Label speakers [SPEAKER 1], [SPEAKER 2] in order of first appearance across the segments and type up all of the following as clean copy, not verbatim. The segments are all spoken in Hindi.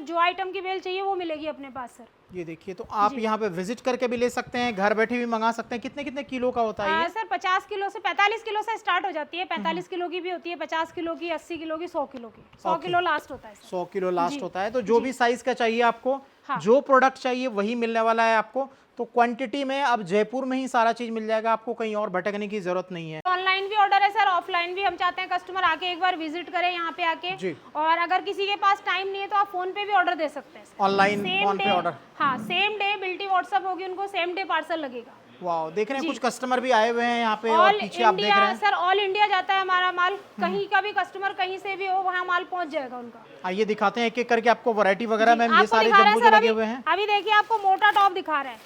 [SPEAKER 1] जो आइटम की बेल चाहिए वो मिलेगी अपने पास सर।
[SPEAKER 2] ये देखिए, तो आप यहाँ पे विजिट करके भी ले सकते हैं, घर बैठे भी मंगा सकते हैं। कितने कितने किलो का होता है ये?
[SPEAKER 1] सर 50 किलो से 45 किलो से स्टार्ट हो जाती है। 45 किलो की भी होती है, 50 किलो की, 80 किलो की, 100 किलो की। 100 किलो लास्ट होता है सर।
[SPEAKER 2] 100 किलो लास्ट होता है। तो जो भी साइज का चाहिए आपको, जो प्रोडक्ट चाहिए वही मिलने वाला है आपको। तो क्वांटिटी में अब जयपुर में ही सारा चीज मिल जाएगा, आपको कहीं और भटकने की जरूरत नहीं है।
[SPEAKER 1] ऑनलाइन भी ऑर्डर है सर, ऑफलाइन भी। हम चाहते हैं कस्टमर आके एक बार विजिट करे यहाँ पे आके
[SPEAKER 2] जी।
[SPEAKER 1] और अगर किसी के पास टाइम नहीं है तो आप फोन पे भी ऑर्डर दे सकते हैं।
[SPEAKER 2] ऑनलाइन फोन पे ऑर्डर?
[SPEAKER 1] हाँ, सेम डे बिल्टी व्हाट्सएप होगी उनको, सेम डे पार्सल लगेगा।
[SPEAKER 2] वाह, देख रहे हैं कुछ कस्टमर भी आए हुए हैं यहाँ पे और पीछे आप देख रहे हैं
[SPEAKER 1] सर ऑल इंडिया जाता है हमारा माल। कहीं का भी कस्टमर कहीं से भी हो वहाँ माल पहुँच जाएगा उनका।
[SPEAKER 2] आइए दिखाते हैं एक एक करके आपको वैरायटी वगैरह। मैम ये सारे
[SPEAKER 1] दिखा रहे हैं
[SPEAKER 2] जम्बो जो
[SPEAKER 1] सर,
[SPEAKER 2] लगे हुए हैं।
[SPEAKER 1] अभी देखिए आपको मोटा टॉप दिखा रहे हैं।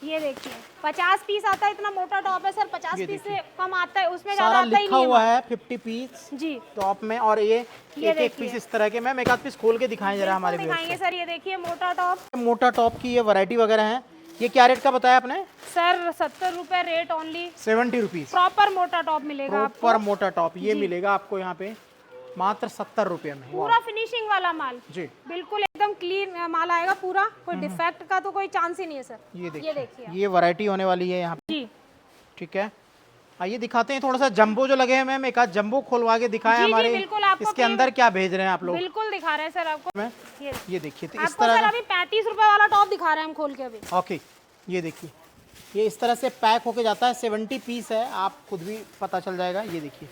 [SPEAKER 1] ये देखिए 50 पीस आता है, इतना मोटा टॉप है सर। 50 पीस से कम आता है, उसमें ज्यादा आता ही
[SPEAKER 2] लिखा
[SPEAKER 1] नहीं
[SPEAKER 2] हुआ है 50 पीस
[SPEAKER 1] जी
[SPEAKER 2] टॉप में। और ये एक एक पीस इस तरह के। मैम एक आध पीस खोल के दिखाएं जरा हमारे व्यूअर्स
[SPEAKER 1] दिखाएंगे सर। ये देखिए मोटा टॉप,
[SPEAKER 2] मोटा टॉप की ये वैरायटी वगैरह है। ये क्या रेट का बताया आपने?
[SPEAKER 1] सर 70 रुपए रेट ओनली।
[SPEAKER 2] 70 रुपीज
[SPEAKER 1] प्रॉपर मोटा टॉप मिलेगा आपको।
[SPEAKER 2] प्रॉपर मोटा टॉप ये मिलेगा आपको यहाँ पे मात्र 70 रुपए में।
[SPEAKER 1] पूरा फिनिशिंग वाला माल
[SPEAKER 2] जी,
[SPEAKER 1] बिल्कुल एकदम क्लीन माल आएगा पूरा। कोई डिफेक्ट का तो कोई चांस ही नहीं है सर।
[SPEAKER 2] ये
[SPEAKER 1] देखिए
[SPEAKER 2] ये वैरायटी होने वाली है यहाँ पे।
[SPEAKER 1] जी
[SPEAKER 2] ठीक है, आइए दिखाते हैं थोड़ा सा जंबो जो लगे हैं। मैम एक आध जंबो खोलवा के दिखाएं हमारे।
[SPEAKER 1] बिल्कुल आपको
[SPEAKER 2] इसके अंदर क्या भेज रहे हैं आप लोग?
[SPEAKER 1] बिल्कुल दिखा रहे हैं सर आपको।
[SPEAKER 2] ये देखिए, तो इस
[SPEAKER 1] आपको
[SPEAKER 2] तरह
[SPEAKER 1] सर अभी 35 रुपए वाला टॉप दिखा रहे हैं हम खोल के अभी।
[SPEAKER 2] ओके, ये देखिए, ये इस तरह से पैक होके जाता है। 70 पीस है, आप खुद भी पता चल जाएगा। ये देखिए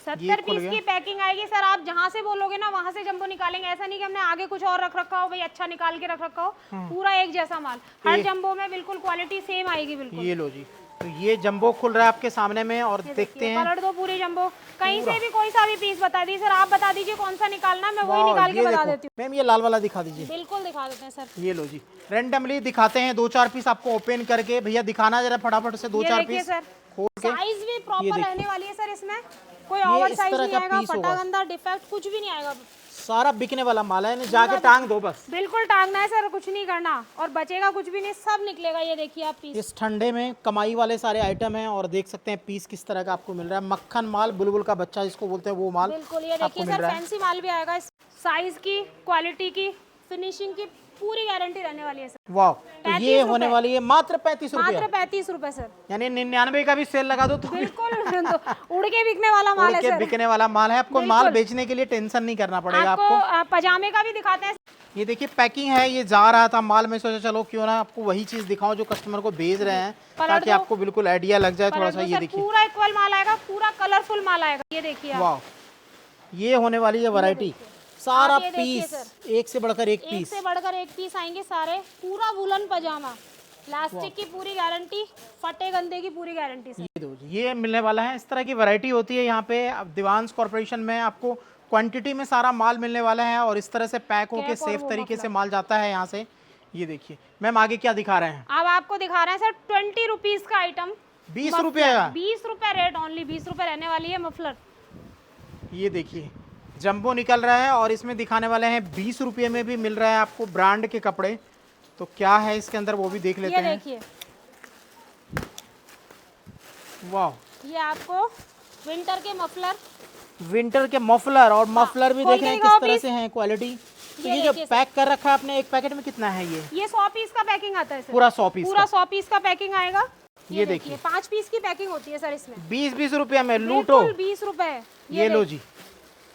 [SPEAKER 1] 70 पीस की पैकिंग आएगी सर। आप जहाँ से बोलोगे ना वहाँ से जंबो निकालेंगे। ऐसा नहीं कि हमने आगे कुछ और रख रखा हो, भाई अच्छा निकाल के रख रखा हो। पूरा एक जैसा माल, हर जंबो में बिल्कुल क्वालिटी सेम आएगी बिल्कुल।
[SPEAKER 2] ये लो जी, तो ये जंबो खुल रहा है आपके सामने में और देखते हैं।
[SPEAKER 1] पलट दो पूरी जंबो, कहीं से भी कोई सा भी पीस बता दी सर। आप बता दीजिए कौन सा निकालना है, मैं वही निकाल के बता देती हूँ।
[SPEAKER 2] मैम ये लाल वाला दिखा दीजिए।
[SPEAKER 1] बिल्कुल दिखा देते हैं सर।
[SPEAKER 2] ये लो जी, रैंडमली दिखाते हैं 2-4 पीस आपको ओपन करके। भैया दिखाना जरा फटाफट से 2-4 पीस खोल के।
[SPEAKER 1] साइज भी प्रॉपर रहने वाली है सर इसमें, कोई ओवर साइज नहीं आएगा, फटा गंदा डिफेक्ट कुछ भी नहीं आएगा।
[SPEAKER 2] सारा बिकने वाला माल है, जाके टांग दो बस।
[SPEAKER 1] बिल्कुल टांगना है सर, कुछ नहीं करना और बचेगा कुछ भी नहीं, सब निकलेगा। ये देखिए आप पीस
[SPEAKER 2] इस ठंडे में कमाई वाले सारे आइटम हैं और देख सकते हैं पीस किस तरह का आपको मिल रहा है। मक्खन माल, बुलबुल का बच्चा जिसको बोलते हैं वो माल।
[SPEAKER 1] बिल्कुल ये देखिए सर, फैंसी माल भी आएगा। साइज की, क्वालिटी की, फिनिशिंग की पूरी गारंटी रहने वाली है सर।
[SPEAKER 2] वाह, तो ये होने वाली है मात्र 35 रुपए।
[SPEAKER 1] मात्र 35 रुपए सर,
[SPEAKER 2] यानी 99 का भी सेल लगा दो तो
[SPEAKER 1] बिल्कुल उड़ के बिकने वाला माल है सर।
[SPEAKER 2] बिकने वाला माल है। आपको माल बेचने के लिए टेंशन नहीं करना पड़ेगा।
[SPEAKER 1] आपको पजामे का भी दिखाते हैं।
[SPEAKER 2] ये देखिए पैकिंग है, ये जा रहा था माल में, सोचा चलो क्यों ना आपको वही चीज दिखाऊं जो कस्टमर को भेज रहे हैं, ताकि आपको बिल्कुल आइडिया लग जाए थोड़ा सा। ये देखिए
[SPEAKER 1] पूरा इक्वल माल आएगा, पूरा कलरफुल माल आएगा। ये देखिए
[SPEAKER 2] वाह, ये होने वाली है वैरायटी। सारा पीस एक से बढ़कर एक पीस,
[SPEAKER 1] से बढ़कर एक पीस आएंगे सारे। पूरा वुलन पजामा, प्लास्टिक की पूरी गारंटी, फटे गंदे की पूरी गारंटी सर।
[SPEAKER 2] ये दो, ये मिलने वाला है। इस तरह की वैरायटी होती है यहाँ पे। अब दीवांश कॉर्पोरेशन में आपको क्वांटिटी में सारा माल मिलने वाला है और इस तरह से पैक होके सेफ तरीके से माल जाता है यहाँ से। ये देखिए मैम आगे क्या दिखा रहे हैं?
[SPEAKER 1] अब आपको दिखा रहे हैं सर 20 रुपीज का आइटम।
[SPEAKER 2] 20 रुपये का?
[SPEAKER 1] 20 रुपए रेट ओनली, 20 रुपए रहने वाली है मफलर।
[SPEAKER 2] ये देखिए जंबो निकल रहा है और इसमें दिखाने वाले हैं 20 रुपये में भी मिल रहा है आपको ब्रांड के कपड़े। तो क्या है इसके अंदर वो भी देख लेते हैं।
[SPEAKER 1] ये देखिए,
[SPEAKER 2] वाह,
[SPEAKER 1] ये आपको विंटर के मफलर,
[SPEAKER 2] विंटर के मफलर। और मफलर भी देख रहे हैं किस तरह से हैं क्वालिटी। तो ये जो पैक कर रखा है आपने, एक पैकेट में कितना है ये
[SPEAKER 1] 100 पीस का पैकिंग आता है सर।
[SPEAKER 2] पूरा 100 पीस,
[SPEAKER 1] पूरा 100 पीस का पैकिंग आएगा।
[SPEAKER 2] ये देखिए
[SPEAKER 1] 5 पीस की पैकिंग होती है सर इसमें।
[SPEAKER 2] 20-20 रुपये में लूटो।
[SPEAKER 1] 20 रुपए।
[SPEAKER 2] ये लो जी,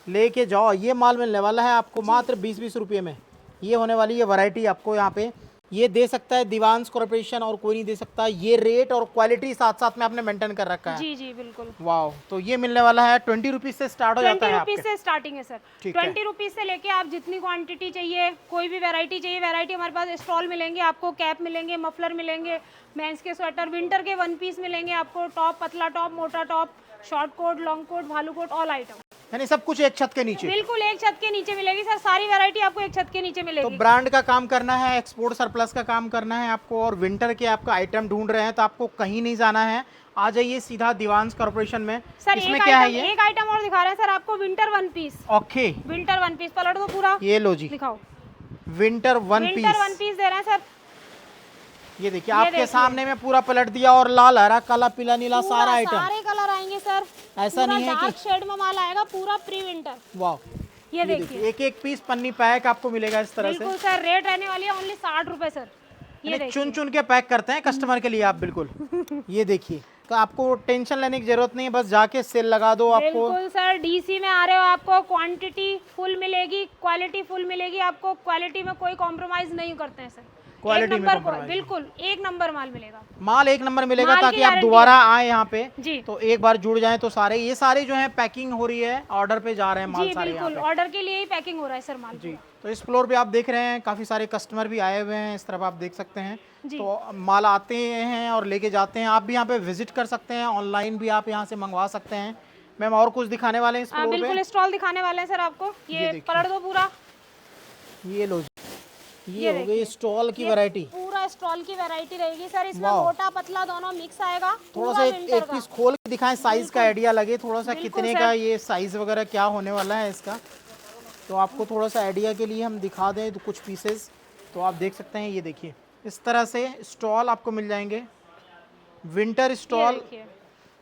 [SPEAKER 2] लेके जाओ। ये माल मिलने वाला है आपको मात्र 20-20 रुपये में। ये होने वाली है वैरायटी आपको यहाँ पे। ये दे सकता है दीवांश कॉर्पोरेशन और कोई नहीं दे सकता। ये रेट और क्वालिटी साथ साथ में आपने मेंटेन कर रखा है।
[SPEAKER 1] जी जी बिल्कुल।
[SPEAKER 2] वाह, तो ये मिलने वाला है 20 रुपीज से स्टार्ट हो जाता है।
[SPEAKER 1] 20 रुपीज से स्टार्टिंग है सर। 20 रुपीज से लेके आप जितनी क्वांटिटी चाहिए, कोई भी वैरायटी चाहिए, वैरायटी हमारे पास स्टॉल मिलेंगे आपको। कैप मिलेंगे, मफलर मिलेंगे, मेंस के स्वेटर, विंटर के 1 पीस मिलेंगे आपको। टॉप, पतला टॉप, मोटा top, short coat, long coat, भालू कोट, ऑल आइटम।
[SPEAKER 2] यानी सब कुछ एक छत के नीचे।
[SPEAKER 1] बिल्कुल एक छत के नीचे मिलेगी सर, सारी वैरायटी आपको एक छत के नीचे मिलेगी।
[SPEAKER 2] तो ब्रांड का काम करना है, एक्सपोर्ट सरप्लस का काम करना है आपको, और विंटर के आपका आइटम ढूंढ रहे हैं तो आपको कहीं नहीं जाना है। आ जाइए सीधा दीवांश कॉर्पोरेशन में।
[SPEAKER 1] सर
[SPEAKER 2] इसमें क्या है? ये
[SPEAKER 1] एक आइटम और दिखा रहे हैं सर आपको, winter 1 piece.
[SPEAKER 2] Okay,
[SPEAKER 1] winter 1 piece, पलट दो पूरा।
[SPEAKER 2] ये लो जी,
[SPEAKER 1] दिखाओ।
[SPEAKER 2] विंटर 1
[SPEAKER 1] पीस दे रहे हैं सर।
[SPEAKER 2] ये देखिए आपके सामने में पूरा पलट दिया और लाल, हरा, काला, पीला, नीला सारे
[SPEAKER 1] कलर आएंगे सर।
[SPEAKER 2] ऐसा नहीं है
[SPEAKER 1] कि शेड में माल आएगा पूरा प्री विंटर।
[SPEAKER 2] वाह,
[SPEAKER 1] ये देखिए
[SPEAKER 2] एक एक पीस पन्नी पैक आपको मिलेगा इस तरह से।
[SPEAKER 1] बिल्कुल सर, रेट रहने वाली है ओनली 60 रुपए सर। ये
[SPEAKER 2] यानी
[SPEAKER 1] देखिए
[SPEAKER 2] चुन चुन के पैक करते हैं कस्टमर के लिए आप, बिल्कुल। ये देखिए, तो आपको टेंशन लेने की जरूरत नहीं है, बस जाके सेल लगा दो आपको।
[SPEAKER 1] बिल्कुल सर, डीसी में आ रहे हो, आपको क्वांटिटी फुल मिलेगी, क्वालिटी फुल मिलेगी आपको। क्वालिटी में कोई कॉम्प्रोमाइज नहीं करते हैं सर।
[SPEAKER 2] क्वालिटी
[SPEAKER 1] एक
[SPEAKER 2] में
[SPEAKER 1] नंबर
[SPEAKER 2] compromise
[SPEAKER 1] बिल्कुल एक नंबर माल मिलेगा।
[SPEAKER 2] माल एक नंबर मिलेगा,
[SPEAKER 1] माल की
[SPEAKER 2] ताकि आप
[SPEAKER 1] गारंटी
[SPEAKER 2] दोबारा आए यहाँ पे
[SPEAKER 1] जी
[SPEAKER 2] तो एक बार जुड़ जाएं तो सारे ये सारे जो है पैकिंग हो रही है, ऑर्डर पे जा रहे हैं माल
[SPEAKER 1] जी
[SPEAKER 2] सारे यहाँ
[SPEAKER 1] बिल्कुल,
[SPEAKER 2] पे।
[SPEAKER 1] ऑर्डर के लिए ही पैकिंग हो रहा है सर माल
[SPEAKER 2] जी,
[SPEAKER 1] पूरा।
[SPEAKER 2] तो इस फ्लोर पे आप देख रहे हैं काफ़ी सारे कस्टमर भी आए हुए हैं, इस तरफ आप देख सकते हैं।
[SPEAKER 1] जी।
[SPEAKER 2] तो माल आते हैं और लेके जाते हैं। आप भी यहाँ पे विजिट कर सकते हैं, ऑनलाइन भी आप यहाँ से मंगवा सकते हैं। मैम और कुछ दिखाने वाले हैं इस फ्लोर
[SPEAKER 1] बिल्कुल
[SPEAKER 2] पे?
[SPEAKER 1] स्टॉल दिखाने वाले हैं सर आपको। ये
[SPEAKER 2] देखिए।
[SPEAKER 1] पलट दो पूरा,
[SPEAKER 2] ये लो जी,
[SPEAKER 1] ये
[SPEAKER 2] ये हो गई
[SPEAKER 1] देखिए।
[SPEAKER 2] स्टॉल की
[SPEAKER 1] ये
[SPEAKER 2] वैरायटी।
[SPEAKER 1] पूरा स्टॉल की वैरायटी रहेगी सर। इसमें
[SPEAKER 2] वाह।
[SPEAKER 1] मोटा पतला दोनों मिक्स आएगा।
[SPEAKER 2] थोड़ा
[SPEAKER 1] पूरा
[SPEAKER 2] सा
[SPEAKER 1] विंटर
[SPEAKER 2] एक
[SPEAKER 1] का।
[SPEAKER 2] पीस खोल के दिखाएं, साइज का आइडिया लगे थोड़ा सा,
[SPEAKER 1] बिल्कुल
[SPEAKER 2] कितने
[SPEAKER 1] सर।
[SPEAKER 2] का ये साइज वगैरह क्या होने वाला है इसका, तो आपको थोड़ा सा आइडिया के लिए हम दिखा दें तो कुछ पीसेस तो आप देख सकते हैं। ये देखिए, इस तरह से स्टॉल आपको मिल जाएंगे, विंटर
[SPEAKER 1] ये
[SPEAKER 2] स्टॉल।
[SPEAKER 1] देखिए,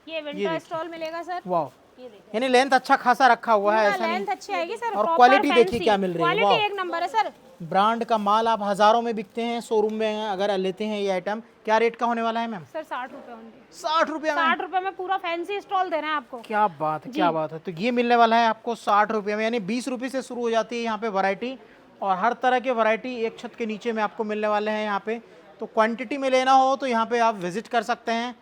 [SPEAKER 1] ये विंटर स्टॉल मिलेगा सर।
[SPEAKER 2] वाह,
[SPEAKER 1] ये देखिए,
[SPEAKER 2] यानी लेंथ अच्छा खासा रखा हुआ है, ऐसा नहीं।
[SPEAKER 1] लेंथ अच्छी आएगी सर।
[SPEAKER 2] और
[SPEAKER 1] proper
[SPEAKER 2] क्वालिटी देखिए
[SPEAKER 1] fancy।
[SPEAKER 2] क्या मिल रही है,
[SPEAKER 1] क्वालिटी
[SPEAKER 2] वाह।
[SPEAKER 1] एक नंबर है सर।
[SPEAKER 2] ब्रांड का माल आप हज़ारों में बिकते हैं, शोरूम में अगर लेते हैं ये आइटम। क्या रेट का होने वाला है मैम?
[SPEAKER 1] सर 60 रुपए ओनली।
[SPEAKER 2] 60 रुपये में?
[SPEAKER 1] 60 रुपए में पूरा फैंसी स्टॉल दे रहे हैं आपको।
[SPEAKER 2] क्या बात है, क्या बात है। तो ये मिलने वाला है आपको 60 रुपये में, यानी 20 रुपये से शुरू हो जाती है यहाँ पे वैरायटी। और हर तरह के वैरायटी एक छत के नीचे में आपको मिलने वाले हैं यहाँ पे। तो क्वांटिटी में लेना हो तो यहाँ पे आप विजिट कर सकते हैं।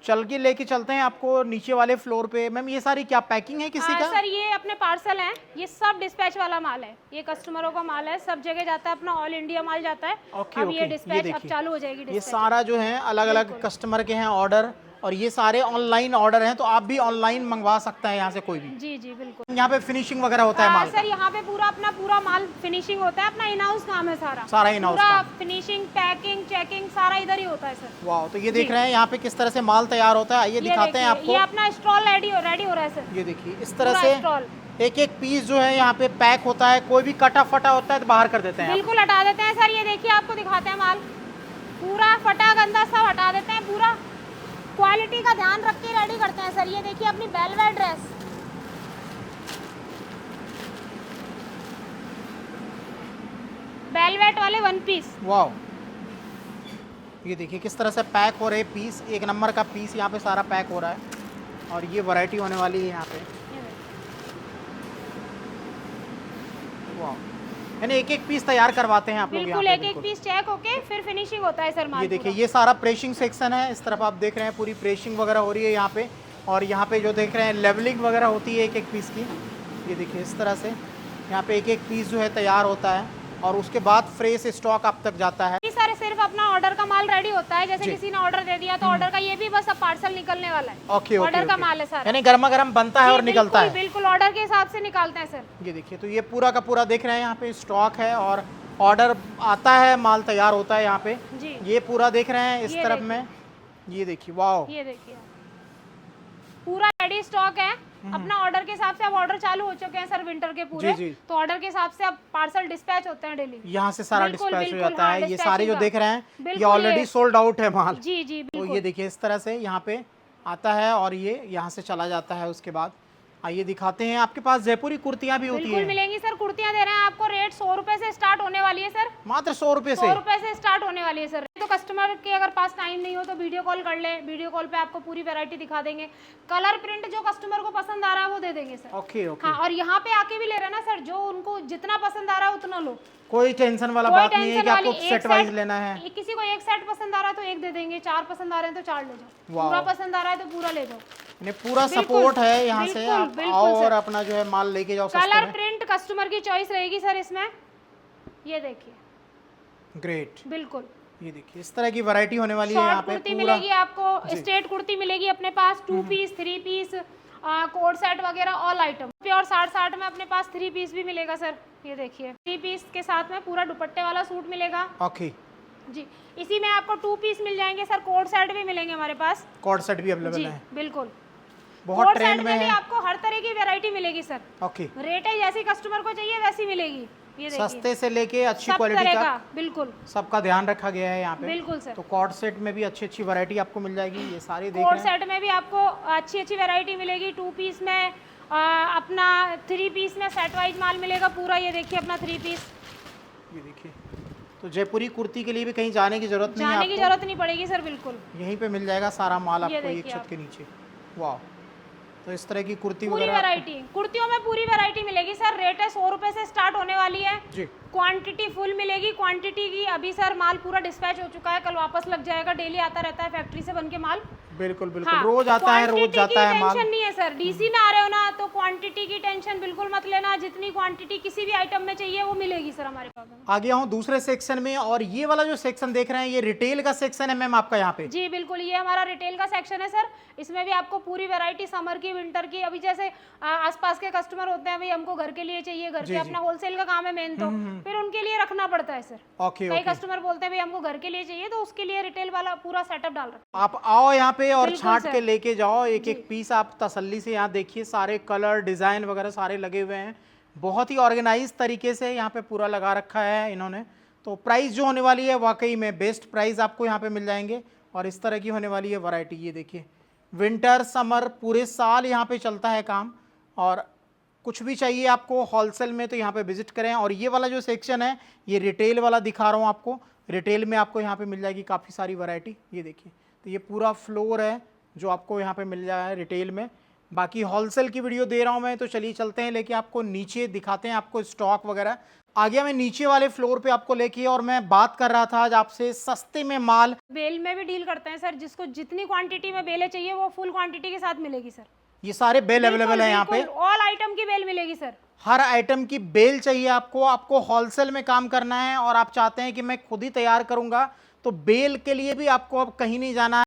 [SPEAKER 2] चल के लेके चलते हैं आपको नीचे वाले फ्लोर पे। मैम ये सारी क्या पैकिंग है किसी का?
[SPEAKER 1] सर ये अपने पार्सल हैं, ये सब डिस्पैच वाला माल है। ये कस्टमरों का माल है, सब जगह जाता है, अपना ऑल इंडिया माल जाता है।
[SPEAKER 2] ओके,
[SPEAKER 1] अब
[SPEAKER 2] ओके,
[SPEAKER 1] ये डिस्पैच अब
[SPEAKER 2] देखिए,
[SPEAKER 1] चालू हो जाएगी
[SPEAKER 2] ये
[SPEAKER 1] डिस्पैच।
[SPEAKER 2] सारा जो है अलग अलग कस्टमर के हैं ऑर्डर, और ये सारे ऑनलाइन ऑर्डर हैं, तो आप भी ऑनलाइन मंगवा सकते हैं यहाँ से कोई भी।
[SPEAKER 1] जी जी बिल्कुल।
[SPEAKER 2] यहाँ पे फिनिशिंग वगैरह होता है माल
[SPEAKER 1] सर यहाँ पे पूरा अपना पूरा माल फिनिशिंग होता है। अपना इन हाउस काम है सारा।
[SPEAKER 2] सारा इन हाउस
[SPEAKER 1] पूरा
[SPEAKER 2] काम।
[SPEAKER 1] फिनिशिंग, पैकिंग, चेकिंग सारा इधर ही होता है सर।
[SPEAKER 2] वाह, तो ये देख रहे हैं यहाँ पे किस तरह से माल तैयार होता है। आइए
[SPEAKER 1] ये
[SPEAKER 2] दिखाते हैं
[SPEAKER 1] देखिए,
[SPEAKER 2] आपको।
[SPEAKER 1] ये अपना स्टॉल रेडी हो रहा है सर।
[SPEAKER 2] ये देखिए, इस तरह
[SPEAKER 1] पूरा
[SPEAKER 2] से
[SPEAKER 1] स्टॉल
[SPEAKER 2] एक एक पीस जो है यहाँ पे पैक होता है। कोई भी कटा फटा होता है तो बाहर कर देते हैं आप।
[SPEAKER 1] बिल्कुल हटा देते हैं सर। ये देखिए, आपको दिखाते हैं माल, पूरा फटा गंदा सब हटा देते हैं। पूरा क्वालिटी का ध्यान रख के रेडी करते हैं सर। ये देखिए अपनी बेलवेट ड्रेस, बेलवेट वाले वन पीस।
[SPEAKER 2] वाह, ये देखिए किस तरह से पैक हो रहे पीस, एक नंबर का पीस यहाँ पे सारा पैक हो रहा है। और ये वैरायटी होने वाली है यहाँ पे। वाह, यानी एक एक पीस तैयार करवाते हैं आप लोग यहाँ
[SPEAKER 1] बिल्कुल
[SPEAKER 2] पे।
[SPEAKER 1] एक एक पीस चेक होके फिर फिनिशिंग होता है सर माल।
[SPEAKER 2] ये देखिए, ये सारा प्रेशिंग सेक्शन है। इस तरफ आप देख रहे हैं पूरी प्रेशिंग वगैरह हो रही है यहाँ पे। और यहाँ पे जो देख रहे हैं लेवलिंग वगैरह होती है एक एक पीस की। ये देखिए इस तरह से यहाँ पे एक एक पीस जो है तैयार होता है, और उसके बाद फ्रेश स्टॉक आप तक जाता है।
[SPEAKER 1] जी सर, सिर्फ अपना ऑर्डर का माल रेडी होता है। जैसे
[SPEAKER 2] जी।
[SPEAKER 1] किसी ने ऑर्डर दे दिया तो ऑर्डर का ये भी बस अब पार्सल निकलने वाला है।
[SPEAKER 2] ओके, ओके,
[SPEAKER 1] ऑर्डर का
[SPEAKER 2] ओके।
[SPEAKER 1] माल है सारा।
[SPEAKER 2] यानी गर्मा गर्म बनता है और निकलता है।
[SPEAKER 1] बिल्कुल ऑर्डर के हिसाब से निकालते हैं सर।
[SPEAKER 2] ये देखिए, तो ये पूरा का पूरा देख रहे हैं यहाँ पे स्टॉक है, और ऑर्डर आता है, माल तैयार होता है यहाँ पे।
[SPEAKER 1] जी,
[SPEAKER 2] ये पूरा देख रहे हैं इस
[SPEAKER 1] ये
[SPEAKER 2] तरफ
[SPEAKER 1] देखिए।
[SPEAKER 2] में। ये देखिए, वाह,
[SPEAKER 1] ये देखिए पूरा रेडी स्टॉक है। अपना ऑर्डर के हिसाब से अब ऑर्डर चालू हो चुके हैं सर विंटर के पूरे।
[SPEAKER 2] जी, जी।
[SPEAKER 1] तो ऑर्डर के हिसाब से अब पार्सल डिस्पैच होते हैं डेली।
[SPEAKER 2] यहाँ से सारा
[SPEAKER 1] बिल्कुल,
[SPEAKER 2] डिस्पैच हो
[SPEAKER 1] बिल्कुल,
[SPEAKER 2] जाता
[SPEAKER 1] हाँ,
[SPEAKER 2] है। ये
[SPEAKER 1] dispatching
[SPEAKER 2] सारे जो
[SPEAKER 1] का।
[SPEAKER 2] देख रहे हैं ये
[SPEAKER 1] बिल्कुल,
[SPEAKER 2] ऑलरेडी
[SPEAKER 1] ये-
[SPEAKER 2] सोल्ड आउट है माल।
[SPEAKER 1] जी जी
[SPEAKER 2] तो
[SPEAKER 1] बिल्कुल।
[SPEAKER 2] ये देखिए इस तरह से यहाँ पे आता है और ये यहाँ से चला जाता है। उसके बाद आइए दिखाते हैं, आपके पास जयपुरी कुर्तियाँ भी होती
[SPEAKER 1] बिल्कुल
[SPEAKER 2] हैं?
[SPEAKER 1] मिलेंगी सर। कुर्तियां दे रहे हैं आपको, रेट 100 रुपए से स्टार्ट होने वाली है सर।
[SPEAKER 2] मात्र 100 रुपये से?
[SPEAKER 1] 100 रुपए से स्टार्ट होने वाली है सर। तो कस्टमर के अगर पास टाइम नहीं हो तो वीडियो कॉल कर ले। वीडियो कॉल पे आपको पूरी वैरायटी दिखा देंगे। कलर प्रिंट जो कस्टमर को पसंद आ रहा है वो दे देंगे सर।
[SPEAKER 2] Okay, okay.
[SPEAKER 1] हाँ, और यहाँ पे आके भी ले रहे हैं ना सर, जो उनको जितना पसंद आ रहा है उतना लो।
[SPEAKER 2] कोई टेंशन वाला
[SPEAKER 1] कोई
[SPEAKER 2] बात नहीं है
[SPEAKER 1] टेंशन
[SPEAKER 2] कि आपको
[SPEAKER 1] वाली, एक
[SPEAKER 2] सेट वाइज लेना है।
[SPEAKER 1] किसी को एक सेट पसंद आ रहा है तो एक दे देंगे, 4 पसंद आ रहे हैं तो 4 ले जाओ,
[SPEAKER 2] वाह।
[SPEAKER 1] पूरा पसंद आ रहा है तो पूरा ले जाओ।
[SPEAKER 2] यानी पूरा
[SPEAKER 1] बिल्कुल,
[SPEAKER 2] सपोर्ट है यहाँ से।
[SPEAKER 1] बिल्कुल,
[SPEAKER 2] आप
[SPEAKER 1] बिल्कुल
[SPEAKER 2] आओ
[SPEAKER 1] सर।
[SPEAKER 2] और अपना जो है माल लेके जाओ सस्ते
[SPEAKER 1] कलर
[SPEAKER 2] में।
[SPEAKER 1] प्रिंट कस्टमर की चॉइस रहेगी सर इसमें। ये देखिए,
[SPEAKER 2] ग्रेट।
[SPEAKER 1] बिल्कुल
[SPEAKER 2] ये देखिए इस तरह की वैरायटी होने वाली है यहाँ
[SPEAKER 1] शॉर्ट
[SPEAKER 2] पे।
[SPEAKER 1] कुर्ती
[SPEAKER 2] पूरा
[SPEAKER 1] मिलेगी आपको, स्ट्रेट कुर्ती मिलेगी अपने पास, 2 पीस, 3 पीस, कोड सेट वगैरह ऑल आइटम। प्योर 60 में अपने पास 3 पीस भी मिलेगा सर। ये देखिए 3 पीस के साथ में पूरा दुपट्टे वाला सूट मिलेगा।
[SPEAKER 2] ओके,
[SPEAKER 1] जी, इसी में आपको 2 पीस मिल जाएंगे सर। कोड सेट भी मिलेंगे हमारे पास।
[SPEAKER 2] कॉर्ड सेट भी अवेलेबल
[SPEAKER 1] जी
[SPEAKER 2] है,
[SPEAKER 1] बिल्कुल।
[SPEAKER 2] बहुत
[SPEAKER 1] कोड
[SPEAKER 2] ट्रेंड
[SPEAKER 1] सेट
[SPEAKER 2] में
[SPEAKER 1] में भी
[SPEAKER 2] है।
[SPEAKER 1] आपको हर तरह की वैरायटी मिलेगी सर।
[SPEAKER 2] ओके,
[SPEAKER 1] रेट है जैसी कस्टमर को चाहिए वैसी मिलेगी। ये देखिए
[SPEAKER 2] सस्ते से लेके अच्छी
[SPEAKER 1] सब
[SPEAKER 2] क्वालिटी
[SPEAKER 1] तरह
[SPEAKER 2] का
[SPEAKER 1] का, बिल्कुल
[SPEAKER 2] सबका ध्यान रखा गया है यहाँ पे।
[SPEAKER 1] बिल्कुल सर।
[SPEAKER 2] तो कॉर्ड सेट में भी अच्छी अच्छी वैरायटी आपको मिल जाएगी। ये सारी देख
[SPEAKER 1] कोड
[SPEAKER 2] रहे हैं।
[SPEAKER 1] सेट में भी आपको अच्छी अच्छी वैरायटी मिलेगी। 2 पीस में अपना 3 पीस में सेट वाइज माल मिलेगा पूरा। ये देखिए अपना 3 पीस,
[SPEAKER 2] ये देखिए, तो जयपुरी कुर्ती के लिए भी कहीं जाने की जरूरत नहीं है
[SPEAKER 1] जाने की
[SPEAKER 2] आपको,
[SPEAKER 1] जरूरत नहीं पड़ेगी सर, बिल्कुल।
[SPEAKER 2] यहीं पे मिल जाएगा सारा माल
[SPEAKER 1] ये
[SPEAKER 2] आपको एक
[SPEAKER 1] देखिए
[SPEAKER 2] छत
[SPEAKER 1] आप।
[SPEAKER 2] के नीचे। वाह, तो इस तरह की कुर्ती
[SPEAKER 1] पूरी
[SPEAKER 2] वगैरह आपको-
[SPEAKER 1] वैरायटी, कुर्तियों में पूरी वैरायटी मिलेगी सर। रेट है 100 रुपए से स्टार्ट होने वाली है।
[SPEAKER 2] जी,
[SPEAKER 1] क्वांटिटी फुल मिलेगी। क्वांटिटी की अभी सर माल पूरा डिस्पैच हो चुका है, कल वापस लग जाएगा। डेली आता रहता है फैक्ट्री से बन के माल।
[SPEAKER 2] बिल्कुल बिल्कुल,
[SPEAKER 1] हाँ,
[SPEAKER 2] रोज आता है, रोज
[SPEAKER 1] क्वांटिटी
[SPEAKER 2] जाता है
[SPEAKER 1] की
[SPEAKER 2] माल।
[SPEAKER 1] टेंशन नहीं है सर। डीसी में आ रहे हो ना तो क्वांटिटी की टेंशन बिल्कुल मत लेना। जितनी क्वांटिटी किसी भी आइटम में चाहिए वो मिलेगी सर हमारे पास।
[SPEAKER 2] आ गया हूँ दूसरे सेक्शन में, और ये वाला जो सेक्शन देख रहे हैं ये रिटेल का सेक्शन है मैम आपका यहाँ पे।
[SPEAKER 1] जी बिल्कुल, ये हमारा रिटेल का सेक्शन है सर। इसमें भी आपको पूरी वैरायटी समर की, विंटर की। अभी जैसे आसपास के कस्टमर होते हैं, भाई हमको घर के लिए चाहिए, घर
[SPEAKER 2] जी,
[SPEAKER 1] के
[SPEAKER 2] जी।
[SPEAKER 1] अपना होलसेल का काम है मेन, तो फिर उनके लिए रखना पड़ता है सर।
[SPEAKER 2] ओके
[SPEAKER 1] कई
[SPEAKER 2] ओके,
[SPEAKER 1] कस्टमर बोलते हैं भाई हमको घर के लिए चाहिए, तो उसके लिए रिटेल वाला पूरा सेटअप डाल रखा
[SPEAKER 2] आप आओ यहाँ पे और
[SPEAKER 1] बिल्कुल
[SPEAKER 2] छांट
[SPEAKER 1] सर।
[SPEAKER 2] के लेके जाओ एक एक पीस। आप तसल्ली से यहाँ देखिए, सारे कलर डिजाइन वगैरह सारे लगे हुए हैं, बहुत ही ऑर्गेनाइज तरीके से यहाँ पे पूरा लगा रखा है इन्होंने। तो प्राइस जो होने वाली है वाकई में बेस्ट प्राइस आपको यहाँ पे मिल जाएंगे, और इस तरह की होने वाली है वैरायटी। ये देखिए, विंटर समर पूरे साल यहाँ पे चलता है काम, और कुछ भी चाहिए आपको होलसेल में तो यहाँ पे विजिट करें। और ये वाला जो सेक्शन है ये रिटेल वाला दिखा रहा हूँ आपको। रिटेल में आपको यहाँ पे मिल जाएगी काफ़ी सारी वैरायटी। ये देखिए, तो ये पूरा फ्लोर है जो आपको यहाँ पे मिल जाए रिटेल में। बाकी होलसेल की वीडियो दे रहा हूँ मैं, तो चलिए चलते हैं लेके आपको नीचे, दिखाते हैं आपको स्टॉक वगैरह। आ गया मैं नीचे वाले फ्लोर पे आपको लेके, और मैं बात कर रहा था आज आपसे सस्ते में माल।
[SPEAKER 1] बेल में भी डील करते हैं सर। जिसको जितनी क्वांटिटी में बेलें चाहिए वो फुल क्वांटिटी के साथ मिलेगी सर।
[SPEAKER 2] ये सारे बेल अवेलेबल है यहाँ पे,
[SPEAKER 1] ऑल आइटम की बेल मिलेगी सर।
[SPEAKER 2] हर आइटम की बेल चाहिए आपको। आपको होलसेल में काम करना है और आप चाहते हैं कि मैं खुद ही तैयार करूंगा, तो बेल के लिए भी आपको अब कहीं नहीं जाना है।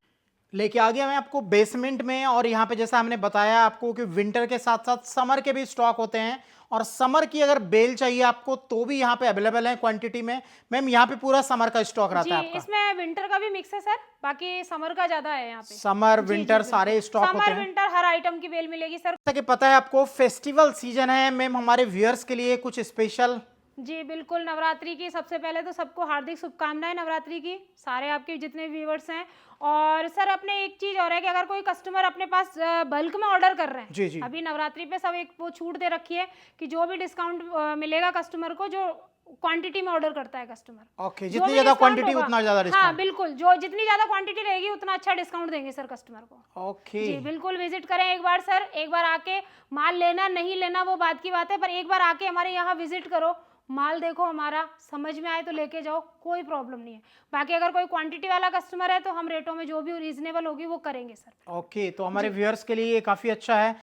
[SPEAKER 2] लेके आ गया मैं आपको बेसमेंट में, और यहाँ पे जैसा हमने बताया आपको कि विंटर के साथ साथ समर के भी स्टॉक होते हैं, और समर की अगर बेल चाहिए आपको तो भी यहाँ पे अवेलेबल है क्वांटिटी में। मैम यहाँ पे पूरा समर का स्टॉक रहता
[SPEAKER 1] जी,
[SPEAKER 2] है आपका।
[SPEAKER 1] इसमें विंटर का भी मिक्स है सर, बाकी समर का ज्यादा है यहाँ पे।
[SPEAKER 2] समर विंटर सारे स्टॉक होते
[SPEAKER 1] समर
[SPEAKER 2] हैं।
[SPEAKER 1] विंटर हर आइटम की बेल मिलेगी सर।
[SPEAKER 2] जैसा कि पता है आपको फेस्टिवल सीजन है मैम, हमारे व्यूअर्स के लिए कुछ स्पेशल।
[SPEAKER 1] जी बिल्कुल, नवरात्रि की सबसे पहले तो सबको हार्दिक शुभकामनाएं नवरात्रि की, सारे आपके जितने व्यूवर्स हैं। और सर अपने एक चीज और है कि अगर कोई कस्टमर अपने पास बल्क में ऑर्डर कर रहे हैं,
[SPEAKER 2] जी जी,
[SPEAKER 1] अभी नवरात्रि पे सब एक वो छूट दे रखी है कि जो भी डिस्काउंट मिलेगा कस्टमर को, जो क्वांटिटी में ऑर्डर करता है कस्टमर।
[SPEAKER 2] ओके,
[SPEAKER 1] जो
[SPEAKER 2] जितनी
[SPEAKER 1] भी
[SPEAKER 2] ज्यादा
[SPEAKER 1] डिस्काउंट
[SPEAKER 2] क्वांटिटी
[SPEAKER 1] होगा,
[SPEAKER 2] उतना ज्यादा
[SPEAKER 1] हाँ
[SPEAKER 2] डिस्काउंट।
[SPEAKER 1] बिल्कुल, जो जितनी ज्यादा क्वांटिटी रहेगी उतना अच्छा डिस्काउंट देंगे सर कस्टमर को।
[SPEAKER 2] ओके,
[SPEAKER 1] जी बिल्कुल, विजिट करें एक बार सर। एक बार आके, माल लेना नहीं लेना वो बात की बात है, पर एक बार आके हमारे यहाँ विजिट करो, माल देखो हमारा, समझ में आए तो लेके जाओ, कोई प्रॉब्लम नहीं है। बाकी अगर कोई क्वांटिटी वाला कस्टमर है तो हम रेटों में जो भी रीजनेबल होगी वो करेंगे सर।
[SPEAKER 2] ओके, तो हमारे व्यूअर्स के लिए ये काफी अच्छा है।